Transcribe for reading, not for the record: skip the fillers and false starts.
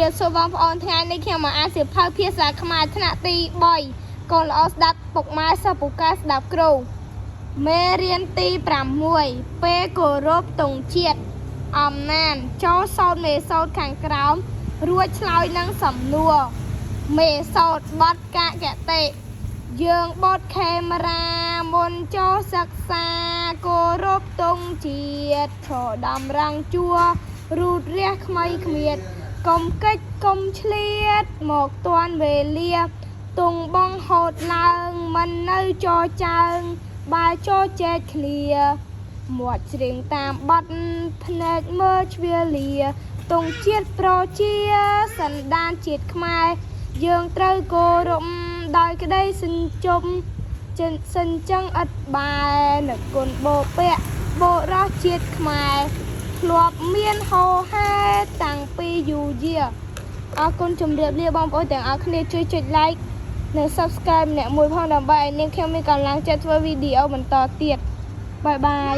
សូមបងប្អូនថ្ងៃនេះខ្ញុំមកអានសៀវភៅភាសាខ្មែរថ្នាក់ទី3កូនល្អស្ដាប់ពុកម៉ែសិស្សពូកែស្ដាប់គ្រូមេរៀនទី6ពេលគោរពទង់ជាតិអំណានចូលសូត្រមេសូត្រខាងក្រោមរួចឆ្លើយនឹងសំណួរមេសូត្របទកតេយើងបត់ខេមរាមុនចូលសិក្សាគោរពទង់ជាតិឈរដំរាំងជួររូតរះខ្មៃគ្មៀតកុំកិច្ចកុំឆ្លៀតមកទាន់វេលាទង់បងហូតឡើងមិននៅចរចើងបើចរចែកគ្នាមាត់ច្រៀងតាមបទភ្នែកមើលជ្វាលាទង់ជាតិប្រជាសន្តានជាតិខ្មែរយើងត្រូវគោរពដោយក្តីសិញ្ជុំសិញ្ចឹងឥតបែនឹកគុណបូពៈបុរសជាតិខ្មែរធ្លាប់មានហោហែតាំងពីយូរយារអរគុណជំរាបលាបងប្អូនទាំងអស់គ្នាជួយចុច like និង subscribe ម្នាក់មួយផងដើម្បីឲ្យនាងខ្ញុំមានកម្លាំងចិត្តធ្វើវីដេអូបន្តទៀតបាយបាយ